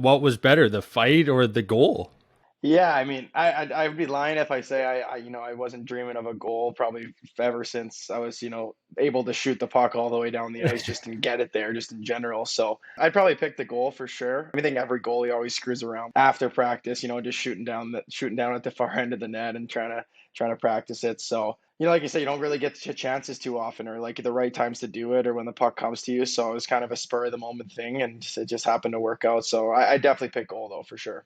what was better, the fight or the goal? Yeah, I mean, I'd be lying if I say I wasn't dreaming of a goal probably ever since I was, able to shoot the puck all the way down the ice just and get it there, just in general. So I'd probably pick the goal for sure. I think every goalie always screws around after practice, just shooting down at the far end of the net and trying to practice it. So, like you said, you don't really get chances too often or like the right times to do it or when the puck comes to you. So it was kind of a spur of the moment thing and it just happened to work out. So I definitely pick goal though, for sure.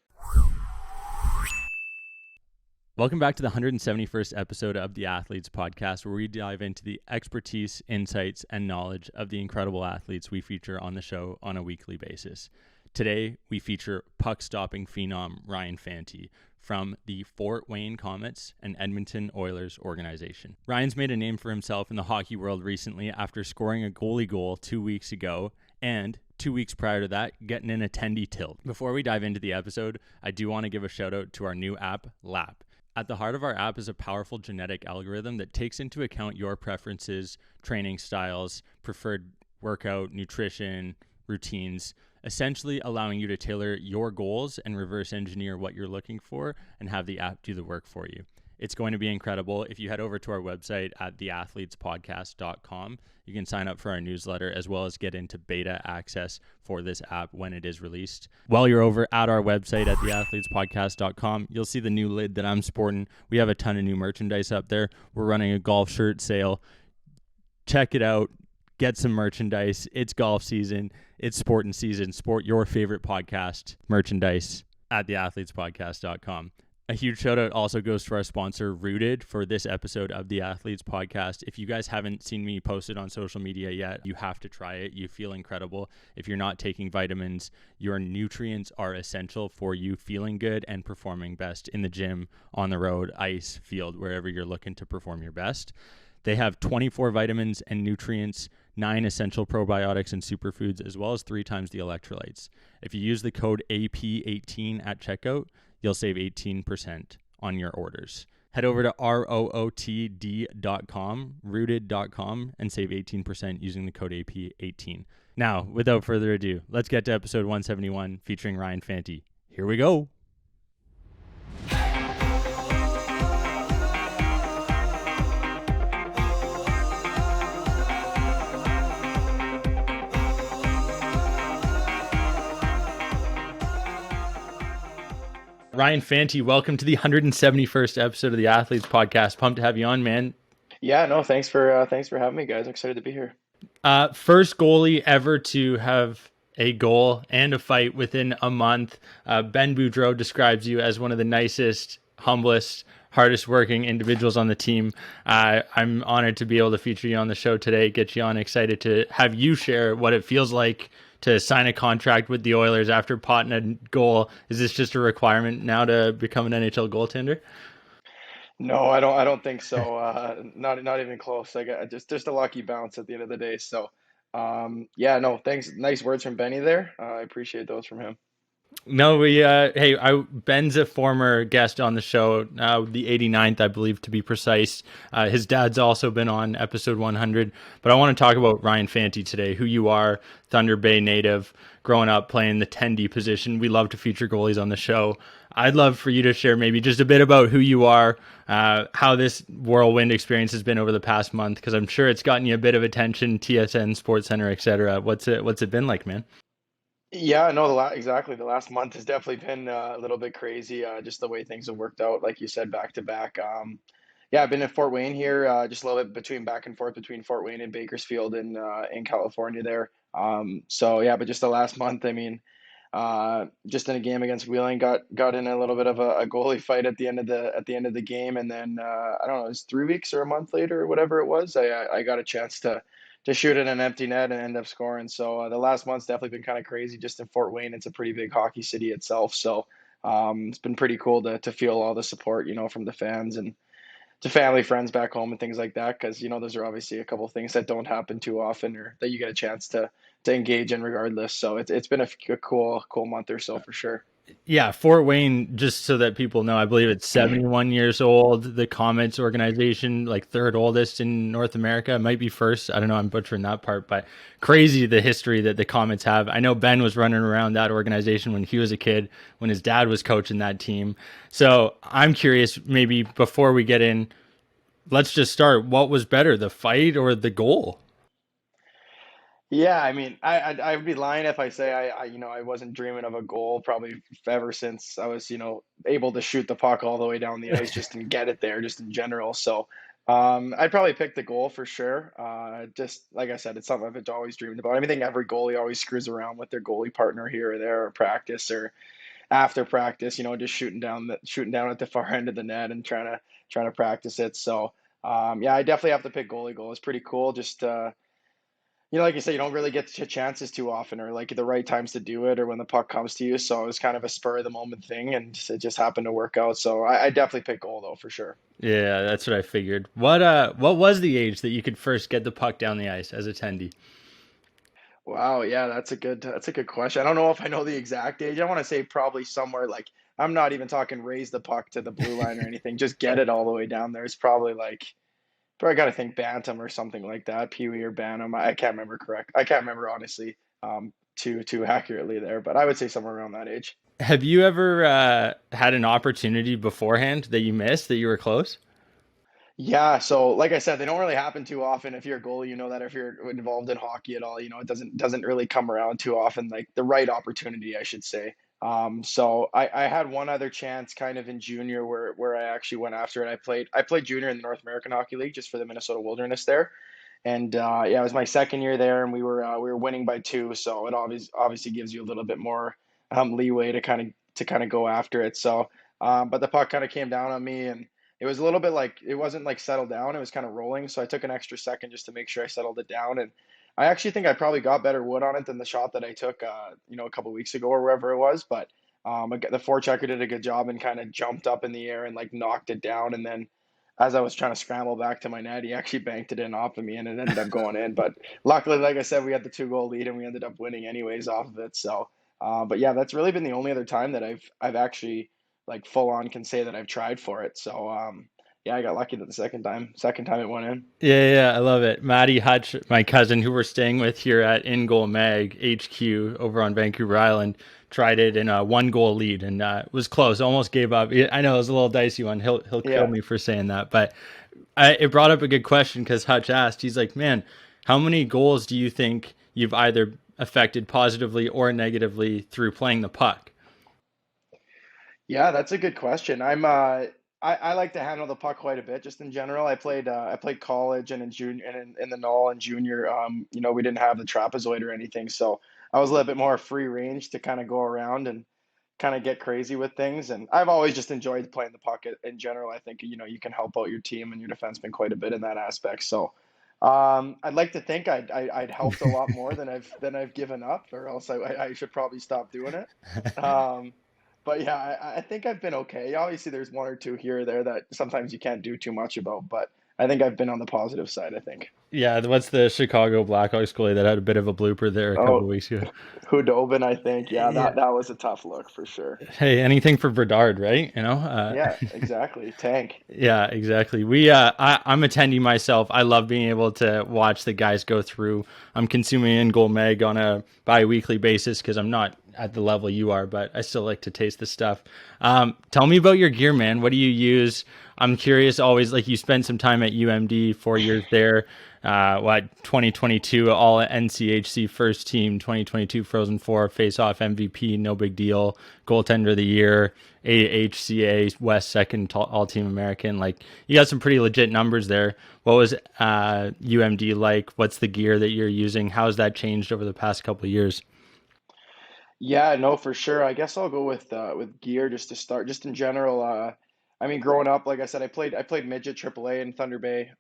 Welcome back to the 171st episode of the Athletes Podcast, where we dive into the expertise, insights, and knowledge of the incredible athletes we feature on the show on a weekly basis. Today, we feature puck-stopping phenom Ryan Fanti from the Fort Wayne Komets and Edmonton Oilers organization. Ryan's made a name for himself in the hockey world recently after scoring a goalie goal 2 weeks ago and 2 weeks prior to that, getting an attendee tilt. Before we dive into the episode, I do want to give a shout out to our new app, LAP. At the heart of our app is a powerful genetic algorithm that takes into account your preferences, training styles, preferred workout, nutrition, routines, essentially allowing you to tailor your goals and reverse engineer what you're looking for and have the app do the work for you. It's going to be incredible. If you head over to our website at theathletespodcast.com, you can sign up for our newsletter as well as get into beta access for this app when it is released. While you're over at our website at theathletespodcast.com, you'll see the new lid that I'm sporting. We have a ton of new merchandise up there. We're running a golf shirt sale. Check it out. Get some merchandise. It's golf season. It's sporting season. Sport your favorite podcast merchandise at theathletespodcast.com. A huge shout out also goes to our sponsor, Rooted, for this episode of the Athletes Podcast. If you guys haven't seen me post it on social media yet, you have to try it. You feel incredible. If you're not taking vitamins, your nutrients are essential for you feeling good and performing best in the gym, on the road, ice, field, wherever you're looking to perform your best. They have 24 vitamins and nutrients, 9 essential probiotics and superfoods, as well as 3 times the electrolytes. If you use the code AP18 at checkout, you'll save 18% on your orders. Head over to rootd.com, rooted.com, and save 18% using the code AP18. Now, without further ado, let's get to episode 171 featuring Ryan Fanti. Here we go. Ryan Fanti, welcome to the 171st episode of the Athletes Podcast. Pumped to have you on, man. Yeah, no, thanks for having me, guys. I'm excited to be here. First goalie ever to have a goal and a fight within a month. Ben Boudreau describes you as one of the nicest, humblest, hardest working individuals on the team. I'm honored to be able to feature you on the show today, get you on, excited to have you share what it feels like to sign a contract with the Oilers after potting a goal. Is this just a requirement now to become an NHL goaltender? No, I don't think so. Not even close. I got just a lucky bounce at the end of the day. So, yeah, no, thanks. Nice words from Benny there. I appreciate those from him. No, Ben's a former guest on the show, the 89th, I believe, to be precise. His dad's also been on episode 100, but I want to talk about Ryan Fanti today, who you are, Thunder Bay native, growing up playing the 10D position. We love to feature goalies on the show. I'd love for you to share maybe just a bit about who you are, how this whirlwind experience has been over the past month, because I'm sure it's gotten you a bit of attention, TSN, Sports Center, etc. What's it been like, man? Yeah, no, exactly. The last month has definitely been a little bit crazy. Just the way things have worked out, like you said, back to back. Yeah, I've been in Fort Wayne here, just a little bit between back and forth between Fort Wayne and Bakersfield in California there. So yeah, but just the last month, I mean, just in a game against Wheeling, got in a little bit of a goalie fight at the end of the game, and then I don't know, it was 3 weeks or a month later or whatever it was. I got a chance to shoot in an empty net and end up scoring. So the last month's definitely been kind of crazy. Just in Fort Wayne, it's a pretty big hockey city itself. So it's been pretty cool to feel all the support, from the fans and to family, friends back home and things like that. Because those are obviously a couple of things that don't happen too often, or that you get a chance to engage in regardless. So it's been a cool month or so for sure. Yeah, Fort Wayne, just so that people know, I believe it's 71 years old. The Comets organization, like third oldest in North America, it might be first. I don't know, I'm butchering that part, but crazy the history that the Comets have. I know Ben was running around that organization when he was a kid, when his dad was coaching that team. So I'm curious, maybe before we get in, let's just start. What was better, the fight or the goal? Yeah, I mean, I'd be lying if I say I wasn't dreaming of a goal probably ever since I was, able to shoot the puck all the way down the ice just and get it there, just in general. So, I'd probably pick the goal for sure. Just like I said, it's something I've always dreamed about. I mean, I think every goalie always screws around with their goalie partner here or there, or practice or after practice, just shooting down at the far end of the net and trying to practice it. So, yeah, I definitely have to pick goalie goal. It's pretty cool. Just like you said, you don't really get chances too often, or like the right times to do it, or when the puck comes to you. So it was kind of a spur of the moment thing, and it just happened to work out. So I definitely pick goal though for sure. Yeah, that's what I figured. What was the age that you could first get the puck down the ice as a tendy? Wow, yeah, that's a good question. I don't know if I know the exact age. I want to say probably somewhere like I'm not even talking raise the puck to the blue line or anything. Just get it all the way down there. It's probably like probably got to think Bantam or something like that, Pee Wee or Bantam. I can't remember correct. I can't remember honestly, too accurately there, but I would say somewhere around that age. Have you ever had an opportunity beforehand that you missed that you were close? Yeah, so like I said, they don't really happen too often. If you're a goalie, you know that if you're involved in hockey at all, it doesn't really come around too often, like the right opportunity, I should say. So I had one other chance kind of in junior where I actually went after it. I played junior in the North American Hockey League just for the Minnesota Wilderness there. And yeah, it was my second year there, and we were winning by two, so it obviously gives you a little bit more leeway to kind of go after it. So, but the puck kind of came down on me, and it was a little bit like it wasn't like settled down; it was kind of rolling. So I took an extra second just to make sure I settled it down, and I actually think I probably got better wood on it than the shot that I took, a couple weeks ago or wherever it was. But the forechecker did a good job and kind of jumped up in the air and like knocked it down, and then as I was trying to scramble back to my net, he actually banked it in off of me and it ended up going in. But luckily, like I said, we had the 2 goal lead and we ended up winning anyways off of it. So, but yeah, that's really been the only other time that I've actually like full on can say that I've tried for it. So, yeah, I got lucky that the second time it went in. Yeah, yeah, I love it. Maddie Hutch, my cousin, who we're staying with here at In Goal Mag HQ over on Vancouver Island, tried it in a 1 goal lead and was close. Almost gave up. I know it was a little dicey one. He'll kill Yeah. me for saying that, but it brought up a good question because Hutch asked. He's like, "Man, how many goals do you think you've either affected positively or negatively through playing the puck?" Yeah, that's a good question. I like to handle the puck quite a bit, just in general. I played college and in junior and in the null and junior. We didn't have the trapezoid or anything, so I was a little bit more free range to kind of go around and kind of get crazy with things. And I've always just enjoyed playing the puck in general. I think you can help out your team and your defenseman quite a bit in that aspect. So I'd like to think I'd helped a lot more than I've given up, or else I should probably stop doing it. But yeah, I think I've been okay. Obviously, there's one or two here or there that sometimes you can't do too much about, but I think I've been on the positive side, I think. Yeah, what's the Chicago Blackhawks goalie that had a bit of a blooper there a couple Oh, of weeks ago? Hudobin, I think. Yeah, Yeah. that was a tough look for sure. Hey, anything for Bedard, right? Yeah, exactly. Tank. Yeah, exactly. I'm attending myself. I love being able to watch the guys go through. I'm consuming In Goal Meg on a bi-weekly basis because I'm not at the level you are, but I still like to taste the stuff. Tell me about your gear, man. What do you use? I'm curious always, like you spent some time at UMD, 4 years there. 2022 all NCHC first team, 2022 Frozen Four face off MVP, no big deal, goaltender of the year, AHCA West second all team American. Like you got some pretty legit numbers there. What was UMD like? What's the gear that you're using? How's that changed over the past couple of years? Yeah, no, for sure. I guess I'll go with gear just to start. Just in general, I mean, growing up, like I said, I played midget AAA in Thunder Bay,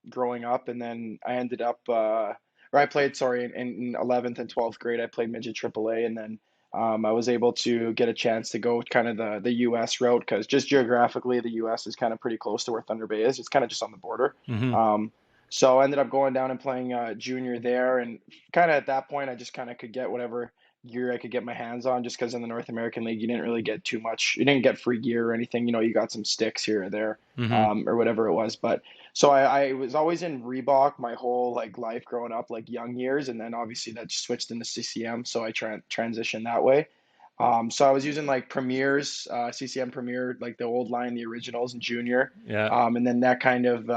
growing up, and then I ended up, or I played, sorry, in 11th and 12th grade, I played midget AAA, and then I was able to get a chance to go kind of the U.S. route because just geographically, the U.S. is kind of pretty close to where Thunder Bay is. It's kind of just on the border. Hmm. Um, so I ended up going down and playing junior there, and kind of at that point, I just kind of could get whatever gear I could get my hands on, just because in the North American League you didn't really get too much. You didn't get free gear or anything. You got some sticks here or there, Mm-hmm. or whatever it was. But so I was always in Reebok my whole like life growing up, like young years, and then obviously that just switched into CCM, so I transitioned that way. So I was using like Premiers, CCM Premier, like the old line, the originals and junior. Yeah. And then that kind of,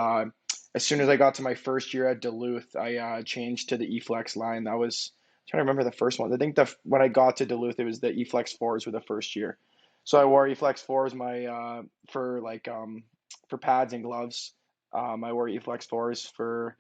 as soon as I got to my first year at Duluth, I changed to the eFlex line. That was, I'm trying to remember the first one. I think when I got to Duluth, it was the eFlex fours were the first year. So I wore eFlex fours for pads and gloves. I wore eFlex fours for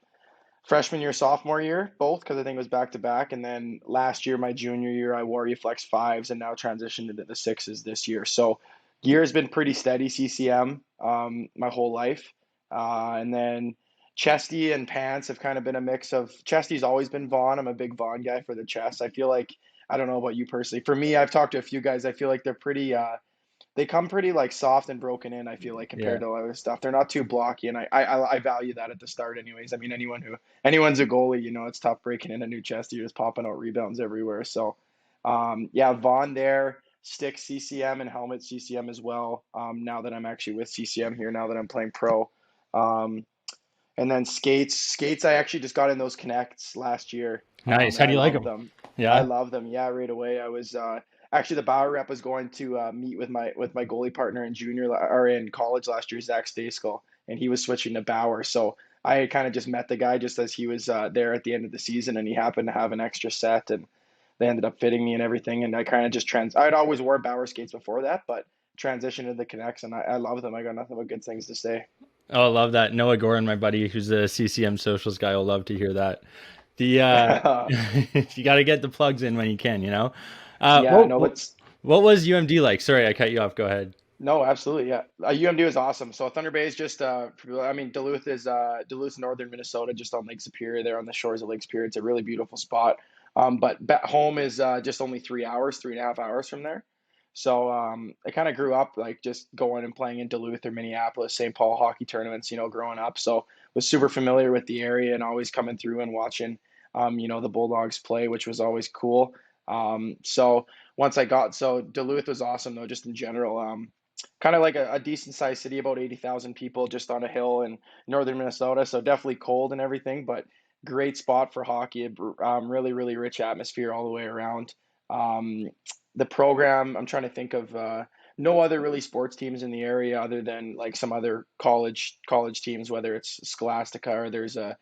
freshman year, sophomore year, both because I think it was back to back. And then last year, my junior year, I wore eFlex fives and now transitioned into the sixes this year. So gear has been pretty steady CCM my whole life. And then chesty and pants have kind of been a mix of chesty's always been Vaughn. I'm a big Vaughn guy for the chest. I feel like I don't know about you personally. For me, I've talked to a few guys. I feel like they're pretty they come pretty like soft and broken in. I feel like compared Yeah. to other stuff, they're not too blocky, and I value that at the start. Anyways, I mean anyone's a goalie, it's tough breaking in a new chest. You're just popping out rebounds everywhere. So, yeah, Vaughn there, stick CCM and helmet CCM as well. Now that I'm actually with CCM here, now that I'm playing pro, um, and then skates. I actually just got in those connects last year, Nice. and How do I you like love them? them. I Yeah. love them. Yeah, right away. I was actually the Bauer rep was going to meet with my goalie partner in or in college last year, Zach Stayskull, and he was switching to Bauer. So I kind of just met the guy just as he was there at the end of the season, and he happened to have an extra set, and they ended up fitting me and everything. And I kind of just I'd always wore Bauer skates before that, but transitioned to the Connects, and I love them. I got nothing but good things to say. Oh, I love that. Noah Gorin, my buddy, who's a CCM socials guy, will love to hear that. The you got to get the plugs in when you can, you know. Uh, Yeah, what, no, what but what was UMD like? Sorry, I cut you off. Go ahead. no, absolutely, yeah. UMD is awesome. So Thunder Bay is just, I mean, Duluth's northern Minnesota, just on Lake Superior, there on the shores of Lake Superior. It's a really beautiful spot. But back home is just only 3 hours, 3.5 hours from there. So I kind of grew up like just going and playing in Duluth or Minneapolis, St. Paul hockey tournaments, growing up. So was super familiar with the area and always coming through and watching, the Bulldogs play, which was always cool. So so Duluth was awesome though, just in general. Kind of like a decent sized city, about 80,000 people just on a hill in northern Minnesota. So definitely cold and everything, but great spot for hockey. Really, really rich atmosphere all the way around. Um, the program, I'm trying to think of no other really sports teams in the area other than like some other college teams, whether it's Scholastica or there's a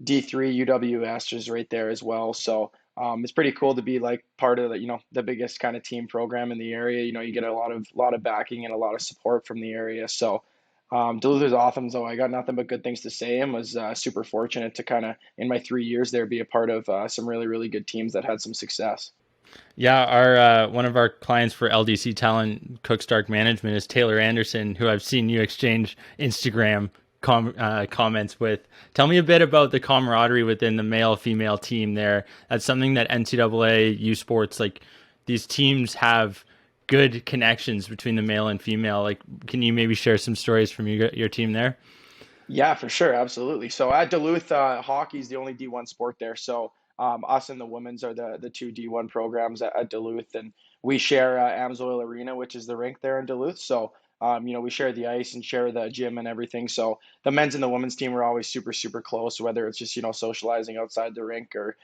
D3 UWS is right there as well. So it's pretty cool to be like part of the biggest kind of team program in the area. You get a lot of backing and a lot of support from the area. So Duluth is awesome. So I got nothing but good things to say, and was super fortunate to kind of in my 3 years there be a part of some really really good teams that had some success. Yeah, our one of our clients for LDC Talent Cook Stark Management is Taylor Anderson, who I've seen you exchange Instagram comments with. Tell me a bit about the camaraderie within the male female team there. That's something that NCAA U Sports, like these teams have good connections between the male and female. Like, can you maybe share some stories from your team there? Yeah, for sure, absolutely. So at Duluth, hockey is the only D1 sport there. So us and the women's are the two D1 programs at Duluth, and we share Amsoil Arena, which is the rink there in Duluth. So we share the ice and share the gym and everything. So the men's and the women's team are always super super close, whether it's just socializing outside the rink or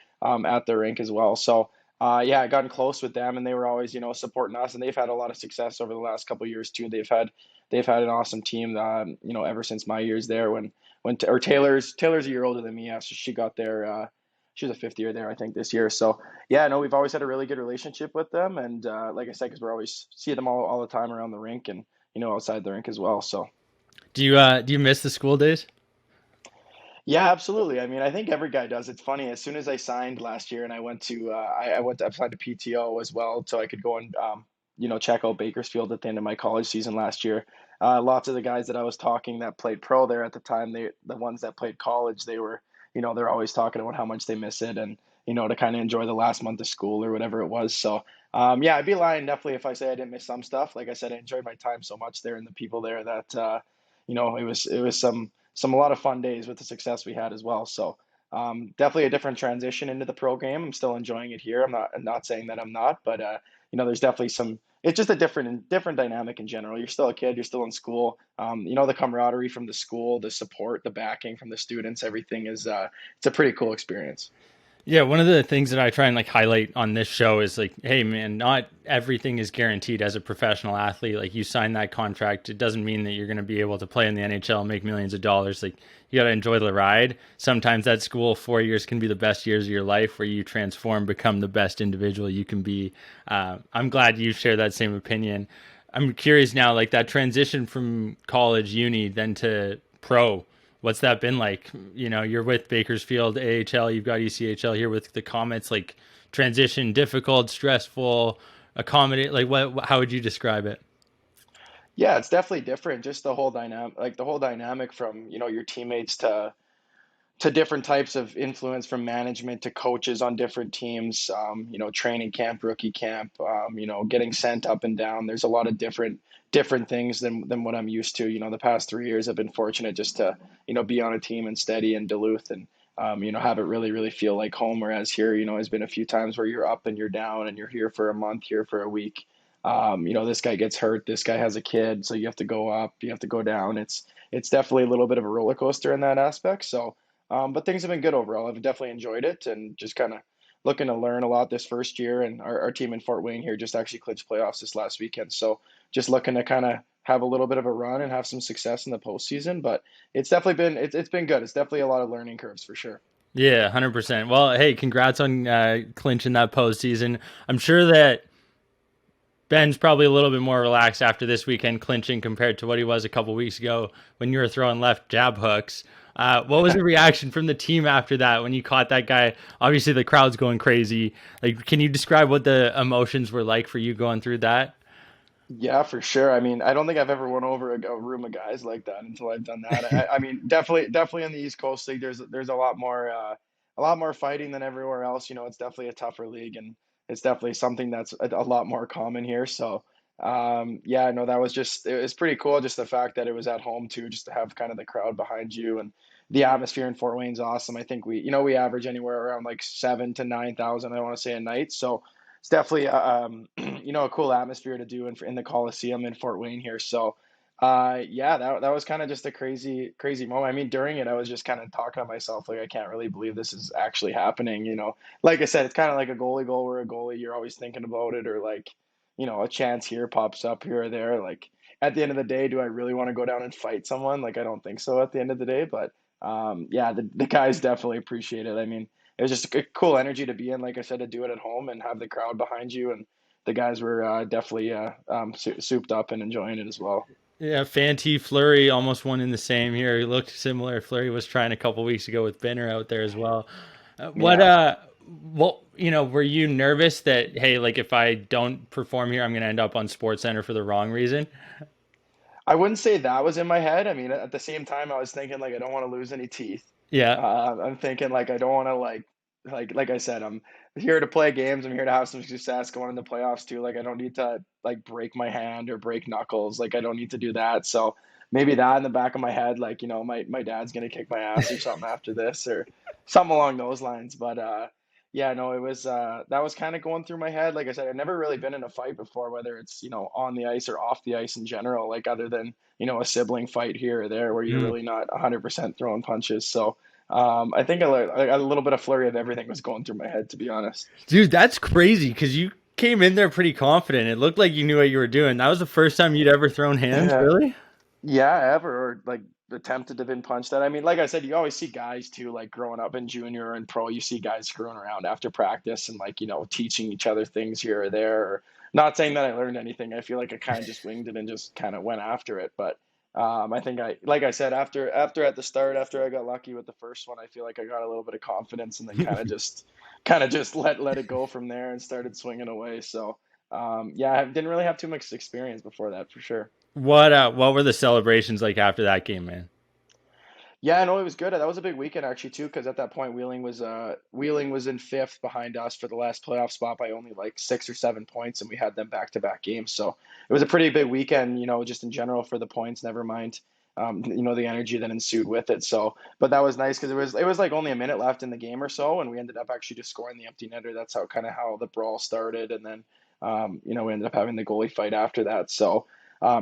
at the rink as well. So. Yeah, I gotten close with them, and they were always, supporting us, and they've had a lot of success over the last couple of years too. They've had an awesome team, ever since my years there. Or Taylor's a year older than me. Yeah, so she got there. She was a fifth year there, I think, this year. So yeah, no, we've always had a really good relationship with them, and like I said, because we're always see them all the time around the rink and outside the rink as well. So Do you miss the school days? yeah, absolutely. I mean, I think every guy does. It's funny. As soon as I signed last year, and I applied to PTO as well, so I could go and check out Bakersfield at the end of my college season last year. Lots of the guys that I was talking that played pro there at the time, the ones that played college, they're always talking about how much they miss it, and to kind of enjoy the last month of school or whatever it was. So yeah, I'd be lying definitely if I say I didn't miss some stuff. Like I said, I enjoyed my time so much there and the people there that it was a lot of fun days with the success we had as well. So Definitely a different transition into the pro game. I'm still enjoying it here. I'm not saying that I'm not, but there's definitely some. It's just a different dynamic in general. You're still a kid. You're still in school. The camaraderie from the school, the support, the backing from the students, everything is it's a pretty cool experience. Yeah, one of the things that I try and like highlight on this show is like, hey man, not everything is guaranteed as a professional athlete. Like you sign that contract, it doesn't mean that you're going to be able to play in the NHL and make millions of dollars. Like you got to enjoy the ride. Sometimes that school 4 years can be the best years of your life, where you transform, become the best individual you can be. I'm glad you share that same opinion. I'm curious now, like that transition from college, uni, then to pro. What's that been like? You're with Bakersfield AHL, you've got ECHL here with the Komets. Like transition, difficult, stressful, accommodate. Like what? How would you describe it? Yeah, it's definitely different. Just the whole dynamic from your teammates to different types of influence from management to coaches on different teams, training camp, rookie camp, getting sent up and down. There's a lot of different things than what I'm used to. The past 3 years I've been fortunate just to, be on a team and steady in Duluth and, have it really, really feel like home. Whereas here, has been a few times where you're up and you're down and you're here for a month, here for a week. This guy gets hurt, this guy has a kid, so you have to go up, you have to go down. It's definitely a little bit of a roller coaster in that aspect. So, but things have been good overall. I've definitely enjoyed it and just kind of looking to learn a lot this first year. And our team in Fort Wayne here just actually clinched playoffs this last weekend. So just looking to kind of have a little bit of a run and have some success in the postseason. But it's been good. It's definitely a lot of learning curves for sure. Yeah, 100%. Well, hey, congrats on clinching that postseason. I'm sure that Ben's probably a little bit more relaxed after this weekend clinching compared to what he was a couple weeks ago when you were throwing left jab hooks. What was the reaction from the team after that when you caught that guy? Obviously, the crowd's going crazy. Like, can you describe what the emotions were like for you going through that? Yeah, for sure. I mean, I don't think I've ever won over a room of guys like that until I've done that. I mean, definitely in the East Coast League, there's a lot more fighting than everywhere else. It's definitely a tougher league, and it's definitely something that's a lot more common here. So, yeah, no, that was just it was pretty cool. Just the fact that it was at home too, just to have kind of the crowd behind you and the atmosphere in Fort Wayne's awesome. I think we average anywhere around like 7 to 9,000, I want to say, a night. So it's definitely a cool atmosphere to do in the Coliseum in Fort Wayne here. So yeah, that was kind of just a crazy moment. I mean, during it I was just kind of talking to myself like I can't really believe this is actually happening. Like I said, it's kind of like a goalie goal where a goalie you're always thinking about it, or like a chance here pops up here or there. Like at the end of the day, do I really want to go down and fight someone? Like I don't think so at the end of the day, but yeah, the guys definitely appreciate it. I mean, it was just a cool energy to be in. Like I said, to do it at home and have the crowd behind you, and the guys were definitely souped up and enjoying it as well. Yeah, Fanti, Flurry almost one in the same here. He looked similar. Flurry was trying a couple weeks ago with Benner out there as well. What Yeah, were you nervous that, hey, like if I don't perform here, I'm going to end up on Sports Center for the wrong reason? I wouldn't say that was in my head. I mean, at the same time, I was thinking like I don't want to lose any teeth. Yeah. I'm thinking like I don't want to like I said, I'm here to play games. I'm here to have some success going into playoffs too. Like I don't need to like break my hand or break knuckles. Like I don't need to do that. So maybe that in the back of my head, like my dad's gonna kick my ass or something after this or something along those lines. But yeah, no, it was that was kind of going through my head. Like I said, I've never really been in a fight before, whether it's on the ice or off the ice in general. Like other than a sibling fight here or there where you're Mm. really not 100% throwing punches. So. I think a little bit of flurry of everything was going through my head, to be honest. Dude, that's crazy because you came in there pretty confident. It looked like you knew what you were doing. That was the first time you'd ever thrown hands, Yeah, really? yeah, ever or like attempted to have been punched at. I mean, like I said, you always see guys too, like growing up in junior and pro, you see guys screwing around after practice and like teaching each other things here or there. Or not saying that I learned anything. I feel like I kind of just winged it and just kind of went after it. But I think like I said, after at the start, after I got lucky with the first one, I feel like I got a little bit of confidence and then kind of just let it go from there and started swinging away. So yeah, I didn't really have too much experience before that for sure. What were the celebrations like after that game, man? Yeah, no, it was good. That was a big weekend actually too, because at that point Wheeling was in fifth behind us for the last playoff spot by only like 6 or 7 points, and we had them back to back games. So it was a pretty big weekend, just in general for the points. Never mind, the energy that ensued with it. So, but that was nice because it was like only a minute left in the game or so, and we ended up actually just scoring the empty netter. That's how the brawl started, and then we ended up having the goalie fight after that. So.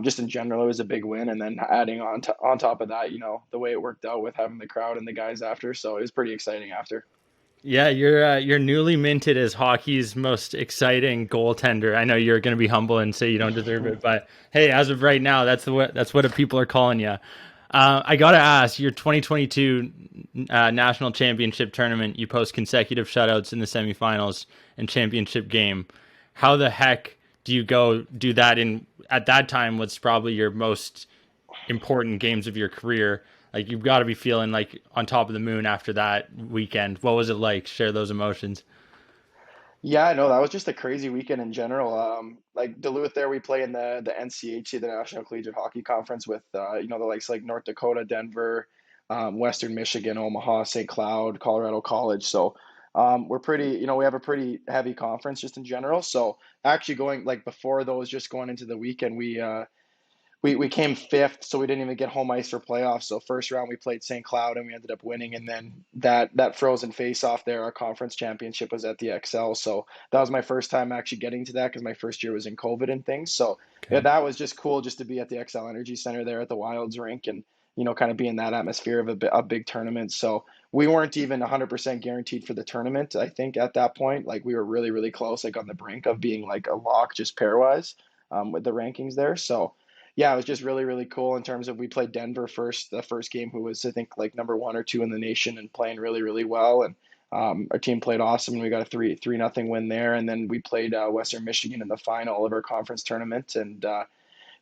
Just in general, it was a big win, and then adding on top of that, the way it worked out with having the crowd and the guys after, so it was pretty exciting after. Yeah, you're newly minted as hockey's most exciting goaltender. I know you're going to be humble and say you don't deserve it, but hey, as of right now, that's what people are calling you. I gotta ask, your 2022 national championship tournament, you post consecutive shutouts in the semifinals and championship game. How the heck do you go do that in at that time? What's probably your most important games of your career? Like you've got to be feeling like on top of the moon after that weekend. What was it like? Share those emotions. Yeah, no, that was just a crazy weekend in general. Like Duluth, there we play in the NCHC, the National Collegiate Hockey Conference, with the likes like North Dakota, Denver, Western Michigan, Omaha, St. Cloud, Colorado College. So we're pretty, we have a pretty heavy conference just in general. So actually going like before those, just going into the weekend, we came fifth, so we didn't even get home ice for playoffs. So first round we played St. Cloud and we ended up winning, and then that frozen face off there, our conference championship was at the XL. So that was my first time actually getting to that because my first year was in COVID and things. So yeah, Okay. that was just cool just to be at the XL Energy Center there at the Wilds rink and kind of be in that atmosphere of a big tournament. So we weren't even 100% guaranteed for the tournament. I think at that point, like we were really really close, like on the brink of being like a lock just pairwise with the rankings there. So yeah, it was just really, really cool in terms of we played Denver first, the first game, who was I think like number one or two in the nation and playing really, really well. And our team played awesome, and we got a three nothing win there. And then we played Western Michigan in the final of our conference tournament and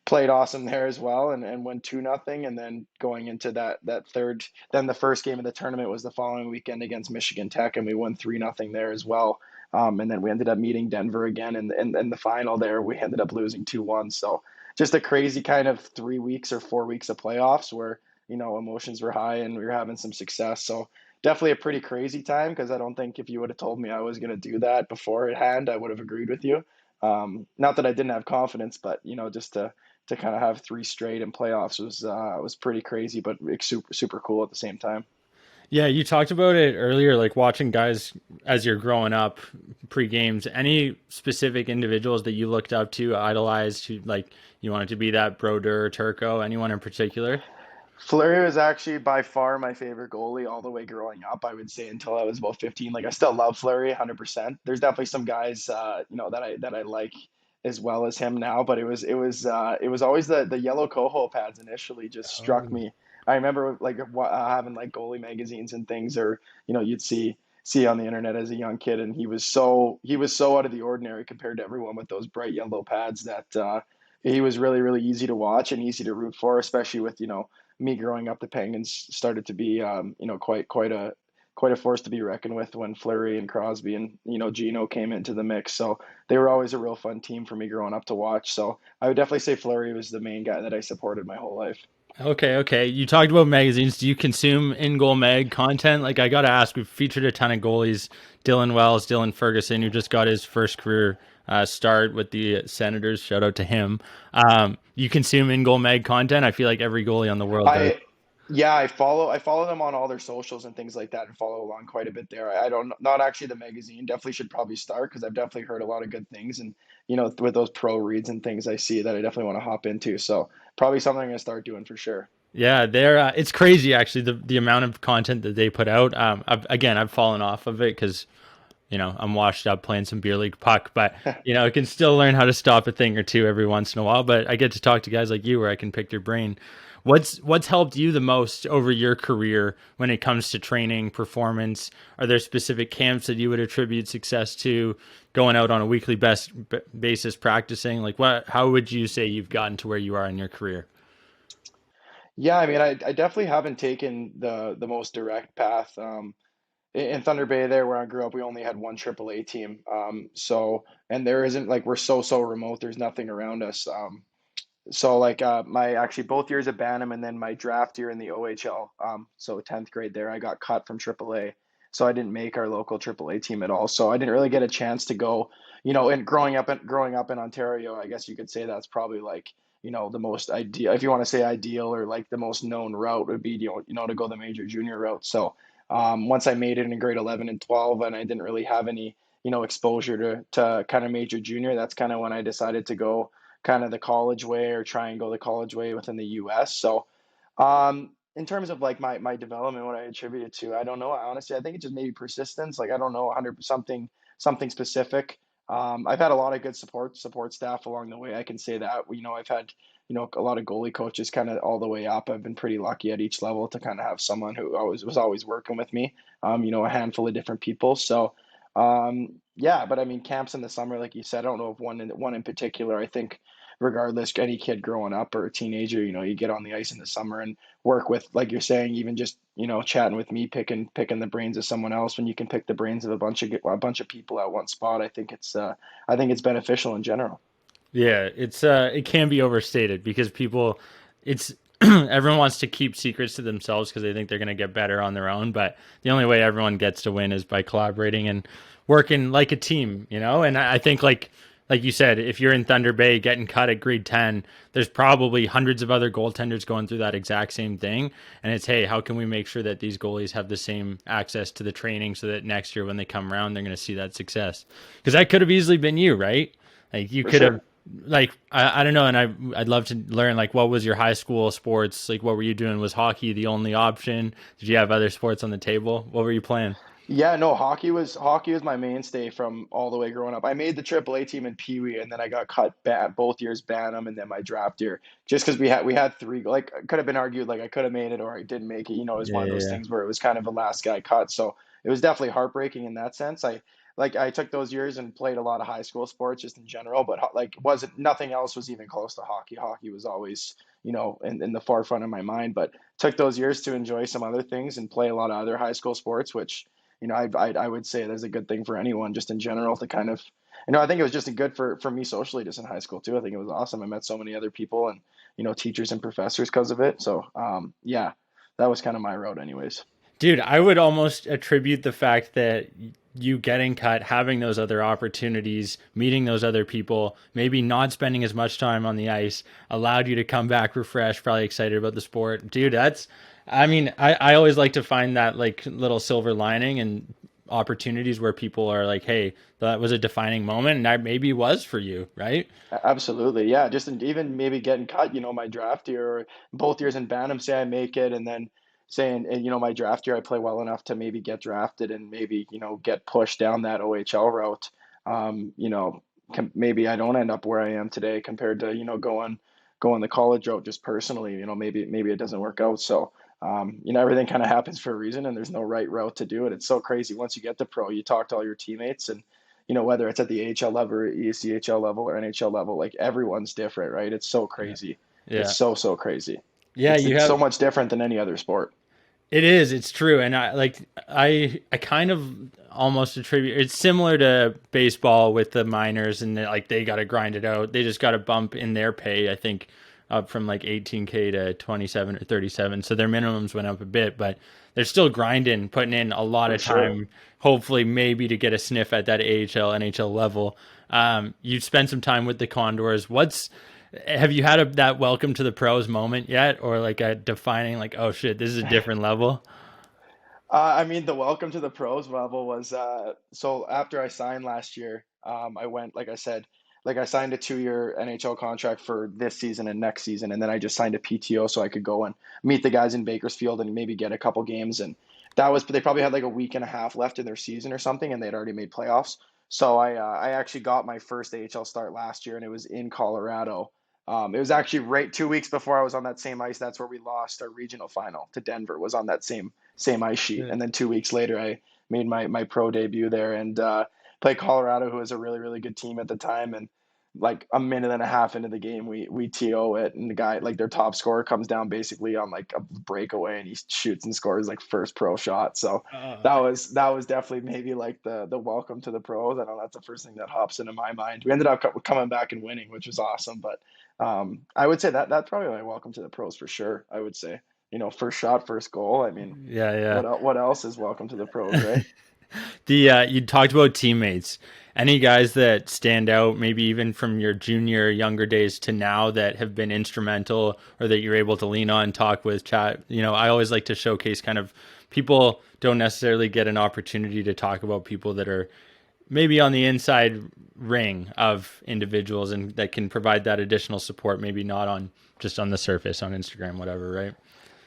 played awesome there as well, and won 2-0. And then going into that third, then the first game of the tournament was the following weekend against Michigan Tech, and we won 3-0 there as well. And then we ended up meeting Denver again in the final there. We ended up losing 2-1. So just a crazy kind of 3 weeks or 4 weeks of playoffs where, emotions were high and we were having some success. So definitely a pretty crazy time because I don't think if you would have told me I was going to do that beforehand, I would have agreed with you. Not that I didn't have confidence, but, just to kind of have three straight in playoffs was pretty crazy, but super super cool at the same time. Yeah, you talked about it earlier, like watching guys as you're growing up pre games. Any specific individuals that you looked up to, idolized, who like you wanted to be that Broder or Turco? Anyone in particular? Fleury was actually by far my favorite goalie all the way growing up. I would say until I was about 15. Like I still love Fleury 100%. There's definitely some guys that I like as well as him now, but it was always the yellow coho pads initially just struck Oh, me. I remember like having like goalie magazines and things, or you'd see on the internet as a young kid, and he was so out of the ordinary compared to everyone with those bright yellow pads that he was really really easy to watch and easy to root for, especially with me growing up. The Penguins started to be, quite a force to be reckoned with when Fleury and Crosby and Gino came into the mix. So they were always a real fun team for me growing up to watch. So I would definitely say Fleury was the main guy that I supported my whole life. okay, okay. You talked about magazines. Do you consume in goal mag content? Like, I got to ask, we've featured a ton of goalies. Dylan Wells, Dylan Ferguson, who just got his first career start with the Senators. Shout out to him. You consume in goal mag content? I feel like every goalie on the world does. I Yeah, I follow them on all their socials and things like that and follow along quite a bit there. I don't, not actually the magazine. Definitely should probably start because I've definitely heard a lot of good things, and with those pro reads and things I see that I definitely want to hop into. So probably something I'm gonna start doing for sure. Yeah, they're it's crazy actually the amount of content that they put out. I've fallen off of it because I'm washed up playing some beer league puck, but I can still learn how to stop a thing or two every once in a while. But I get to talk to guys like you where I can pick their brain. What's helped you the most over your career when it comes to training, performance? Are there specific camps that you would attribute success to? Going out on a weekly basis, practicing, like how would you say you've gotten to where you are in your career? Yeah, I mean, I definitely haven't taken the most direct path. In Thunder Bay there where I grew up, we only had one AAA team. So and there isn't, like, we're so remote. There's nothing around us. So like my actually both years at Bantam and then my draft year in the OHL. So 10th grade there, I got cut from AAA. So I didn't make our local AAA team at all. So I didn't really get a chance to go. and growing up in Ontario, I guess you could say that's probably like, the most ideal, if you want to say ideal, or like the most known route would be, to go the major junior route. So once I made it in grade 11 and 12, and I didn't really have any, exposure to kind of major junior, that's kind of when I decided to go kind of the college way, or try and go the college way within the US. So in terms of like my development, what I attribute it to, I don't know. Honestly, I think it's just maybe persistence. Like, I don't know, 100 something specific. I've had a lot of good support staff along the way. I can say that. I've had, a lot of goalie coaches kind of all the way up. I've been pretty lucky at each level to kind of have someone who always working with me. A handful of different people. So yeah, but I mean, camps in the summer, like you said, I don't know if one in particular. I think regardless, any kid growing up or a teenager, you get on the ice in the summer and work with, like you're saying, even just, chatting with me, picking the brains of someone else, when you can pick the brains of a bunch of people at one spot. I think it's beneficial in general. Yeah, it can be overstated because people, it's everyone wants to keep secrets to themselves because they think they're going to get better on their own, but the only way everyone gets to win is by collaborating and working like a team, And I think like you said, if you're in Thunder Bay getting cut at grade 10, there's probably hundreds of other goaltenders going through that exact same thing, and it's, hey, how can we make sure that these goalies have the same access to the training so that next year when they come around they're going to see that success? Because that could have easily been you, right? Like you For could have, sure. like I don't know, and I'd love to learn, like, what was your high school sports, like what were you doing? Was hockey the only option? Did you have other sports on the table? What were you playing? Yeah, no, hockey was my mainstay from all the way growing up. I made the AAA team in Pee Wee, and then I got cut both years Bantam, and then my draft year, just because we had three. Like, it could have been argued, like I could have made it or I didn't make it. It was Yeah, one of yeah, those yeah. things where it was kind of a last guy cut. So it was definitely heartbreaking in that sense. I took those years and played a lot of high school sports just in general, but like, wasn't nothing else was even close to hockey. Hockey was always, in the forefront of my mind. But took those years to enjoy some other things and play a lot of other high school sports, which, I would say there's a good thing for anyone just in general to kind of, I think it was just a good for me socially just in high school too. I think it was awesome. I met so many other people and, teachers and professors because of it. So, yeah, that was kind of my road anyways. Dude, I would almost attribute the fact that you getting cut, having those other opportunities, meeting those other people, maybe not spending as much time on the ice, allowed you to come back refreshed, probably excited about the sport. Dude, I mean, I always like to find that like little silver lining and opportunities where people are like, hey, that was a defining moment, and that maybe was for you, right? Absolutely. Yeah. Just even maybe getting cut, my draft year, or both years in Bantam, say I make it, and then saying, and, my draft year, I play well enough to maybe get drafted and maybe, get pushed down that OHL route. Maybe I don't end up where I am today compared to, going the college route just personally, maybe it doesn't work out. So, everything kind of happens for a reason, and there's no right route to do it. It's so crazy. Once you get to pro, you talk to all your teammates, and whether it's at the AHL level or ECHL level or NHL level, like, everyone's different, right? It's so Yeah. crazy. It's Yeah. so crazy. Yeah, It's you it's so have. much different than any other sport. It is. It's true, and I kind of almost attribute it's similar to baseball with the minors, and like they got to grind it out. They just got a bump in their pay, I think, up from like 18K to 27 or 37. So their minimums went up a bit, but they're still grinding, putting in a lot For of sure. time. Hopefully, maybe to get a sniff at that AHL, NHL level. You spent some time with the Condors. Have you had that welcome to the pros moment yet, or like a defining, like, oh shit, this is a different level? I mean, the welcome to the pros level was, so after I signed last year, I went, like I said, like, I signed a 2-year NHL contract for this season and next season, and then I just signed a PTO so I could go and meet the guys in Bakersfield and maybe get a couple games. And they probably had like a week and a half left in their season or something, and they'd already made playoffs. So I actually got my first AHL start last year, and it was in Colorado. It was actually right 2 weeks before I was on that same ice. That's where we lost our regional final to Denver. Was on that same ice sheet. And then 2 weeks later, I made my pro debut there, and played Colorado, who was a really really good team at the time. And like a minute and a half into the game, we TO it, and the guy, like, their top scorer, comes down basically on like a breakaway, and he shoots and scores like first pro shot. So that was definitely maybe like the welcome to the pros. I know that's the first thing that hops into my mind. We ended up coming back and winning, which was awesome. But I would say that's probably my welcome to the pros for sure. I would say, first shot, first goal. I mean, Yeah, what else is welcome to the pros, yeah. right? You talked about teammates, Any guys that stand out, maybe even from your junior, younger days to now, that have been instrumental or that you're able to lean on, talk with, chat? I always like to showcase kind of people don't necessarily get an opportunity to talk about people that are maybe on the inside ring of individuals and that can provide that additional support, maybe not on just on the surface on Instagram, whatever, right?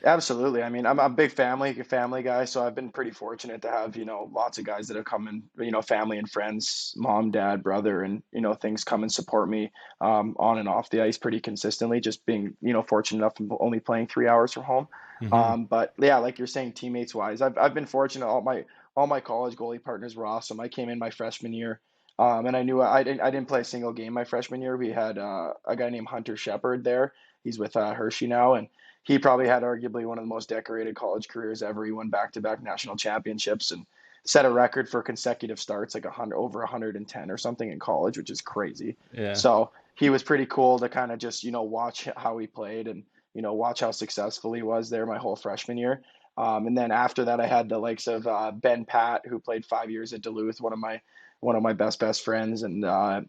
Absolutely. I mean, I'm a big family guy, so I've been pretty fortunate to have, lots of guys that have come in, family and friends, mom, dad, brother, and, things come and support me on and off the ice pretty consistently, just being, fortunate enough of only playing 3 hours from home. Mm-hmm. But yeah, like you're saying, teammates wise, I've been fortunate. All my college goalie partners were awesome. I came in my freshman year. And I knew I didn't play a single game my freshman year. We had a guy named Hunter Shepard there. He's with Hershey now, and he probably had arguably one of the most decorated college careers ever. He won back-to-back national championships and set a record for consecutive starts, like over 110 or something in college, which is crazy. Yeah. So he was pretty cool to kind of just watch how he played and watch how successful he was there my whole freshman year. And then after that, I had the likes of Ben Pat, who played 5 years at Duluth, one of my best friends, and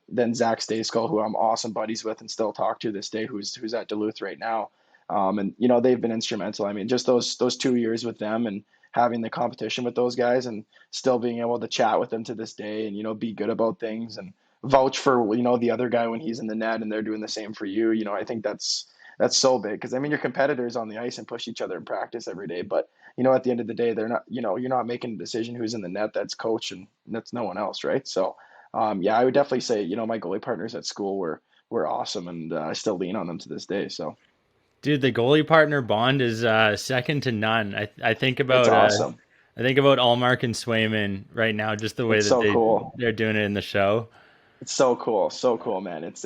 then Zach Stayskull, who I'm awesome buddies with and still talk to this day, who's at Duluth right now. And they've been instrumental. I mean, just those 2 years with them and having the competition with those guys and still being able to chat with them to this day and be good about things and vouch for the other guy when he's in the net and they're doing the same for you. I think that's so big because I mean your competitors on the ice and push each other in practice every day, but at the end of the day they're not. You're not making a decision who's in the net. That's coach and that's no one else, right? So yeah, I would definitely say my goalie partners at school were awesome and I still lean on them to this day. So. Dude, the goalie partner bond is second to none. I think It's about awesome. I think about Allmark and Swayman right now, just the way It's that so cool. they're doing it in the show. It's so cool. So cool, man. It's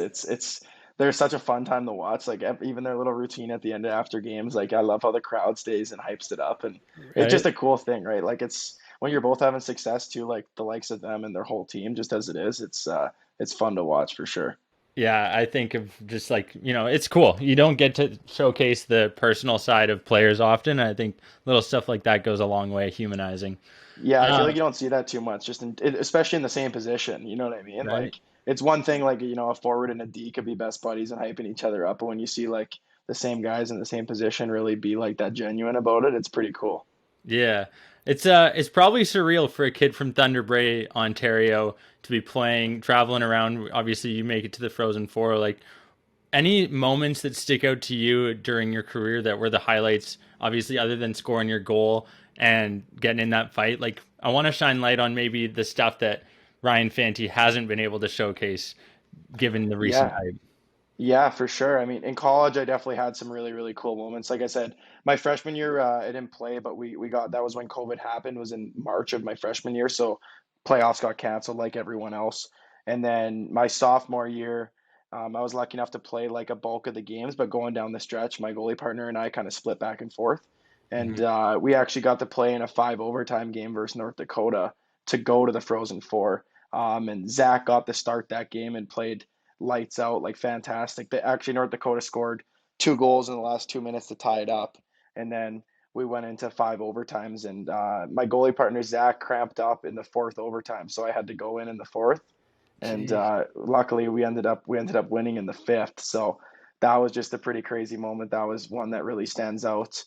they're such a fun time to watch. Like even their little routine at the end after games. Like I love how the crowd stays and hypes it up, and it's Right? just a cool thing, right? Like it's when you're both having success too, like the likes of them and their whole team, just as it is. It's fun to watch for sure. Yeah, I think of just like, it's cool. You don't get to showcase the personal side of players often. I think little stuff like that goes a long way, humanizing. Yeah, I feel Uh, like you don't see that too much, especially in the same position. You know what I mean? right. Like it's one thing, like a forward and a D could be best buddies and hyping each other up, but when you see like the same guys in the same position really be like that genuine about it, it's pretty cool. Yeah. It's probably surreal for a kid from Thunder Bay, Ontario to be playing, traveling around. Obviously, you make it to the Frozen Four. Like any moments that stick out to you during your career that were the highlights, obviously, other than scoring your goal and getting in that fight. Like I want to shine light on maybe the stuff that Ryan Fanti hasn't been able to showcase given the recent Yeah. hype. Yeah, for sure. I mean, in college, I definitely had some really, really cool moments. Like I said, my freshman year, I didn't play, but we got that was when COVID happened, was in March of my freshman year. So playoffs got canceled like everyone else. And then my sophomore year, I was lucky enough to play like a bulk of the games, but going down the stretch, my goalie partner and I kind of split back and forth. And Hmm. we actually got to play in a 5 overtime game versus North Dakota to go to the Frozen Four. And Zach got to start that game and played lights out, like fantastic. They actually North Dakota scored 2 goals in the last 2 minutes to tie it up, and then we went into 5 overtimes. And my goalie partner Zach cramped up in the fourth overtime, so I had to go in the fourth. And Jeez. luckily, we ended up winning in the fifth. So that was just a pretty crazy moment. That was one that really stands out.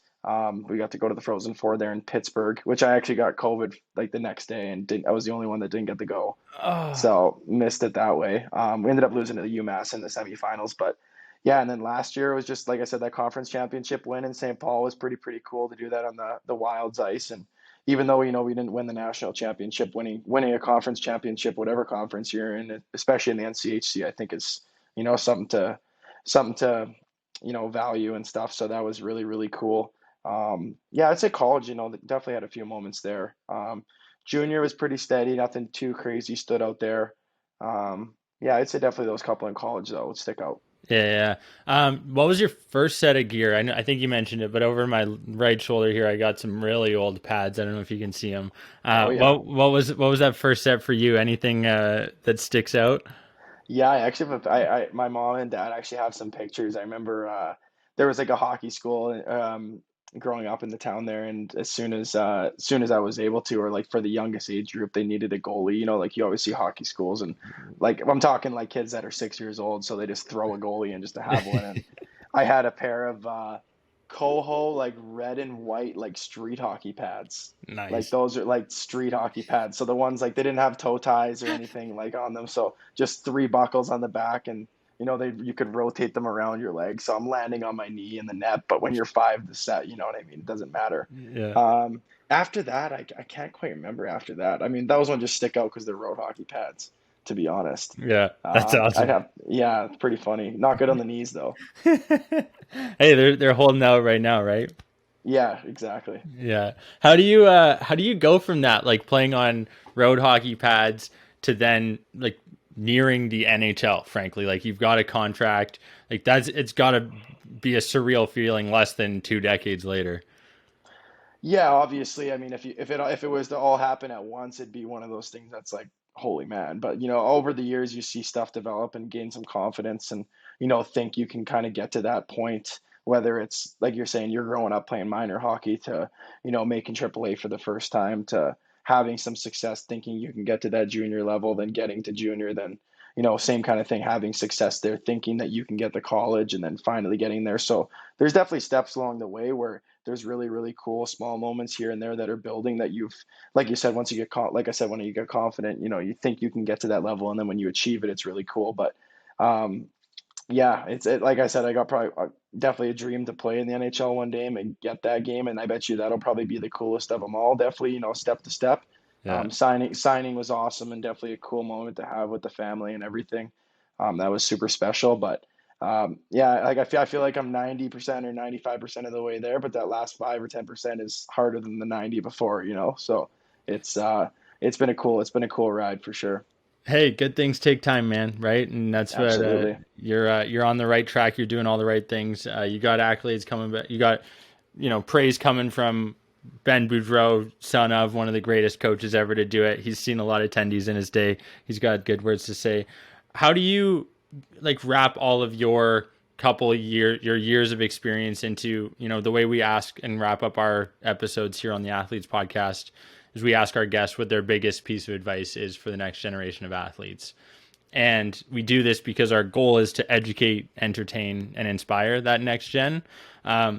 We got to go to the Frozen Four there in Pittsburgh, which I actually got COVID like the next day, and I was the only one that didn't get to go. Oh, So missed it that way. We ended up losing to the UMass in the semifinals, but yeah. And then last year it was just like I said, that conference championship win in St. Paul was pretty cool to do that on the Wild's ice. And even though we didn't win the national championship, winning a conference championship, whatever conference you're in, especially in the NCHC, I think is something to value and stuff. So that was really really cool. Yeah, I'd say college. Definitely had a few moments there. Junior was pretty steady, nothing too crazy stood out there. Yeah, I'd say definitely those couple in college though would stick out. yeah, yeah. What was your first set of gear? I think you mentioned it, but over my right shoulder here, I got some really old pads. I don't know if you can see them. Oh yeah, What was that first set for you? Anything that sticks out? yeah. I actually, my mom and dad actually have some pictures. I remember there was like a hockey school. growing up in the town there. And as soon as I was able to, or like for the youngest age group, they needed a goalie. You know, like you always see hockey schools, and like I'm talking like kids that are 6 years old, so they just throw a goalie in just to have one. And I had a pair of Coho like red and white like street hockey pads. Like Nice. those are like street hockey pads. So the ones like they didn't have toe ties or anything like on them. So just three buckles on the back, and they you could rotate them around your leg. So I'm landing on my knee in the net, but when you're five the set, you know what I mean? It doesn't matter. Yeah. After that, I can't quite remember after that. I mean, those ones just stick out because they're road hockey pads, to be honest. Yeah. That's I'd awesome. have, yeah, it's pretty funny. Not good on the knees though. Hey, they're holding out right now, right? Yeah, exactly. Yeah. How do you go from that, like playing on road hockey pads, to then like nearing the NHL, frankly? Like you've got a contract. Like it's gotta be a surreal feeling less than 2 decades later. Yeah, obviously. I mean, if it was to all happen at once, it'd be one of those things that's like, holy man. But over the years, you see stuff develop and gain some confidence, and think you can kind of get to that point. Whether it's like you're saying, you're growing up playing minor hockey to, making AAA for the first time, to having some success, thinking you can get to that junior level, then getting to junior, then same kind of thing, having success there, thinking that you can get to college, and then finally getting there. So there's definitely steps along the way where there's really really cool small moments here and there that are building, that you've, like you said, once you get like I said, when you get confident, you think you can get to that level, and then when you achieve it, it's really cool. But yeah, like I said, I got probably definitely a dream to play in the NHL one day and get that game, and I bet you that'll probably be the coolest of them all. Definitely, step to step. Yeah. Signing was awesome, and definitely a cool moment to have with the family and everything. That was super special. But yeah, like I feel like I'm 90% or 95% of the way there, but that last 5 or 10% is harder than the 90 before. So it's it's been a cool ride for sure. Hey, good things take time, man, right? And that's what Absolutely. you're on the right track. You're doing all the right things. You got accolades coming back. You got praise coming from Ben Boudreau, son of one of the greatest coaches ever to do it. He's seen a lot of attendees in his day. He's got good words to say. How do you like wrap all of your your years of experience into the way we ask and wrap up our episodes here on the Athletes Podcast? Is we ask our guests what their biggest piece of advice is for the next generation of athletes. And we do this because our goal is to educate, entertain, and inspire that next gen. I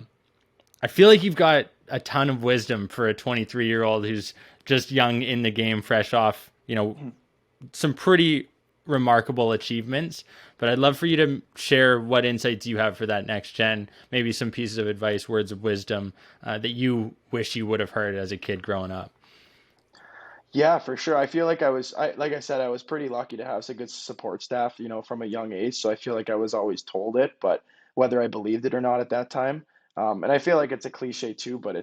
feel like you've got a ton of wisdom for a 23-year-old who's just young in the game, fresh off, some pretty remarkable achievements. But I'd love for you to share what insights you have for that next gen, maybe some pieces of advice, words of wisdom that you wish you would have heard as a kid growing up. Yeah, for sure. I feel like like I said, I was pretty lucky to have some good support staff, from a young age. So I feel like I was always told it, but whether I believed it or not at that time. And I feel like it's a cliche too, but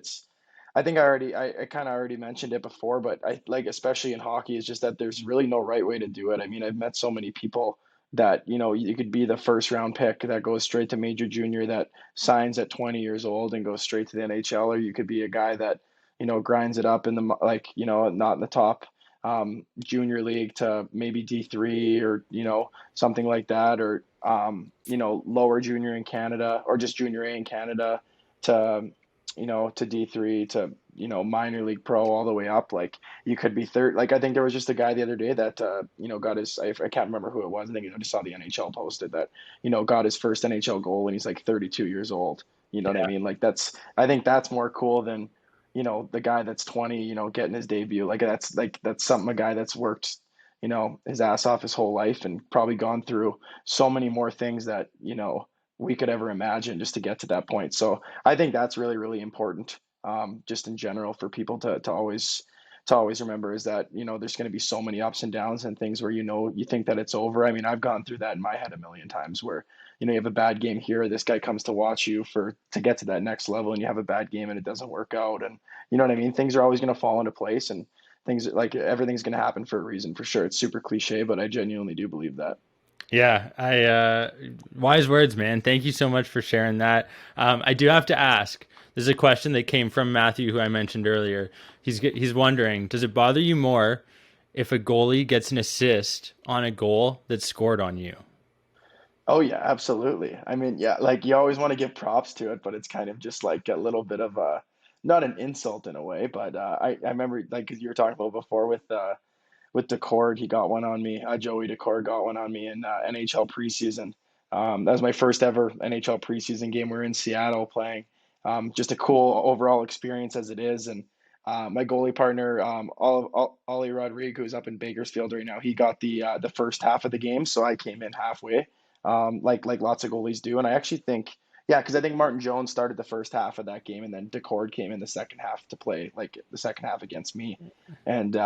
I think I kind of already mentioned it before, but I like, especially in hockey, is just that there's really no right way to do it. I mean, I've met so many people that, you could be the first round pick that goes straight to major junior, that signs at 20 years old and goes straight to the NHL, or you could be a guy that grinds it up in the, like, not in the top junior league to maybe D3, or something like that, or lower junior in Canada, or just junior A in Canada, to to D3, to minor league pro, all the way up. Like, you could be third. Like, I think there was just a guy the other day that got his, I can't remember who it was. I think I just saw the NHL posted that got his first NHL goal, and he's like 32 years old. You know what I Yeah. mean? Like, I think that's more cool than the guy that's 20, getting his debut. Like, that's something, a guy that's worked, his ass off his whole life, and probably gone through so many more things that, we could ever imagine, just to get to that point. So I think that's really, really important, just in general, for people to always remember, is that, there's going to be so many ups and downs and things where, you think that it's over. I mean, I've gone through that in my head a million times, where, you have a bad game here, this guy comes to watch you to get to that next level, and you have a bad game and it doesn't work out. And you know what I mean? Things are always going to fall into place, and things, like, everything's going to happen for a reason, for sure. It's super cliche, but I genuinely do believe that. Yeah, wise words, man. Thank you so much for sharing that. I do have to ask. This is a question that came from Matthew, who I mentioned earlier. He's wondering, does it bother you more if a goalie gets an assist on a goal that's scored on you? Oh yeah, absolutely. I mean, yeah, like you always want to give props to it, but it's kind of just like a little bit of a, not an insult in a way, but I remember like 'cause you were talking about before with Decord, he got one on me. Joey Decord got one on me in NHL preseason. That was my first ever NHL preseason game. We were in Seattle playing. Just a cool overall experience as it is. And my goalie partner, Ollie Rodrigue, who's up in Bakersfield right now, he got the first half of the game, so I came in halfway, like lots of goalies do. And I actually think, yeah, because I think Martin Jones started the first half of that game, and then Decord came in the second half to play like the second half against me. And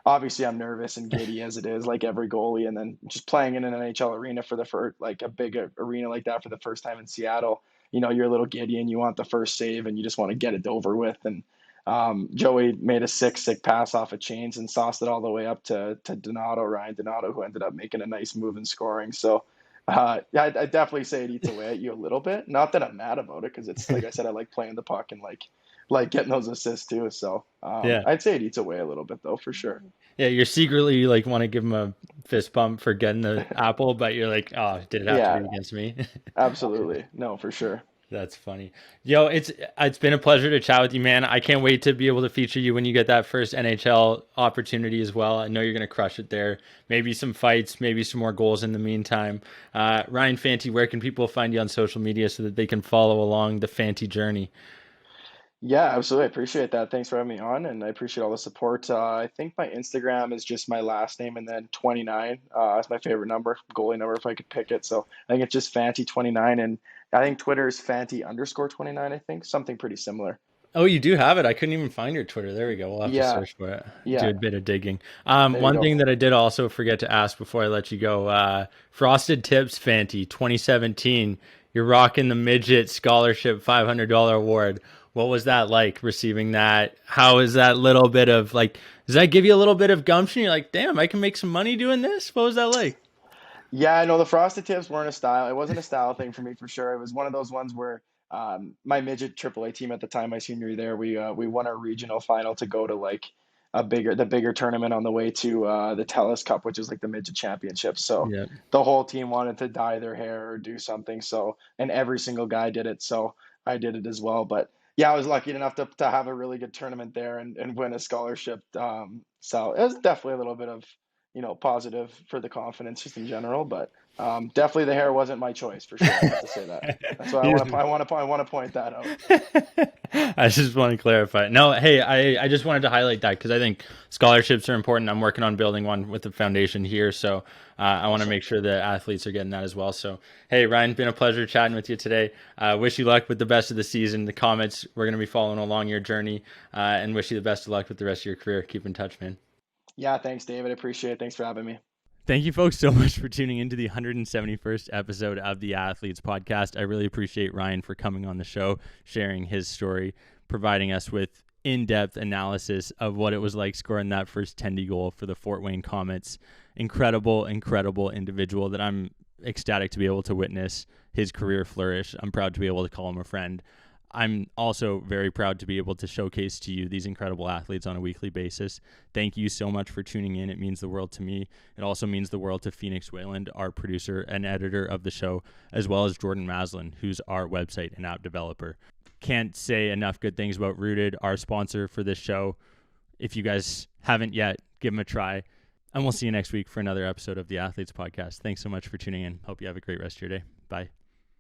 obviously I'm nervous and giddy as it is, like every goalie, and then just playing in an NHL arena for the first, like a big arena like that for the first time in Seattle, you're a little giddy and you want the first save and you just want to get it over with. And Joey made a sick pass off of chains and sauced it all the way up to Ryan Donato, who ended up making a nice move and scoring. So yeah, I definitely say it eats away at you a little bit. Not that I'm mad about it, because it's like I said, I like playing the puck and like getting those assists too. So Yeah. I'd say it eats away a little bit though, for sure. Yeah, you're secretly like want to give him a fist bump for getting the apple, but you're like, oh, did it have to be Yeah, against me? absolutely. No, for sure. That's funny. Yo, it's been a pleasure to chat with you, man. I can't wait to be able to feature you when you get that first NHL opportunity as well. I know you're gonna crush it there. Maybe some fights, maybe some more goals in the meantime. Ryan Fanti, where can people find you on social media so that they can follow along the Fanti journey? Yeah, absolutely. I appreciate that. Thanks for having me on, and I appreciate all the support. I think my Instagram is just my last name and then 29. That's my favorite number, goalie number, if I could pick it. So I think it's just Fanti 29, and I think Twitter is Fanti underscore 29. I think something pretty similar. Oh, you do have it. I couldn't even find your Twitter. There we go. We'll have to Yeah, search for it. Do yeah. a bit of digging. There you One go. thing that I did also forget to ask before I let you go, Frosted Tips Fanti 2017. You're rocking the midget scholarship $500 award. What was that like receiving that? How is that little bit of like, does that give you a little bit of gumption? You're like, damn, I can make some money doing this. What was that like? Yeah, I know the frosted tips weren't a style. It wasn't a style thing for me for sure. It was one of those ones where my midget AAA team at the time, my senior year there, we won our regional final to go to like the bigger tournament on the way to the Telus Cup, which is like the midget championship. So Yeah. the whole team wanted to dye their hair or do something. So, and every single guy did it. So I did it as well. But yeah, I was lucky enough to have a really good tournament there and win a scholarship. So it was definitely a little bit of positive for the confidence just in general. But definitely the hair wasn't my choice for sure. I have to say that. That's why You just I want to point that out. I just want to clarify. No, hey, I just wanted to highlight that because I think scholarships are important. I'm working on building one with the foundation here, so I want to Awesome. make sure that athletes are getting that as well. So, hey, Ryan, been a pleasure chatting with you today. Wish you luck with the best of the season. The Comets, we're going to be following along your journey, and wish you the best of luck with the rest of your career. Keep in touch, man. Yeah, thanks, David. I appreciate it. Thanks for having me. Thank you, folks, so much for tuning into the 171st episode of the Athletes Podcast. I really appreciate Ryan for coming on the show, sharing his story, providing us with in-depth analysis of what it was like scoring that first Tendy goal for the Fort Wayne Komets. Incredible individual that I'm ecstatic to be able to witness his career flourish. I'm proud to be able to call him a friend. I'm also very proud to be able to showcase to you these incredible athletes on a weekly basis. Thank you so much for tuning in. It means the world to me. It also means the world to Phoenix Wayland, our producer and editor of the show, as well as Jordan Maslin, who's our website and app developer. Can't say enough good things about Rooted, our sponsor for this show. If you guys haven't yet, give them a try. And we'll see you next week for another episode of the Athletes Podcast. Thanks so much for tuning in. Hope you have a great rest of your day. Bye.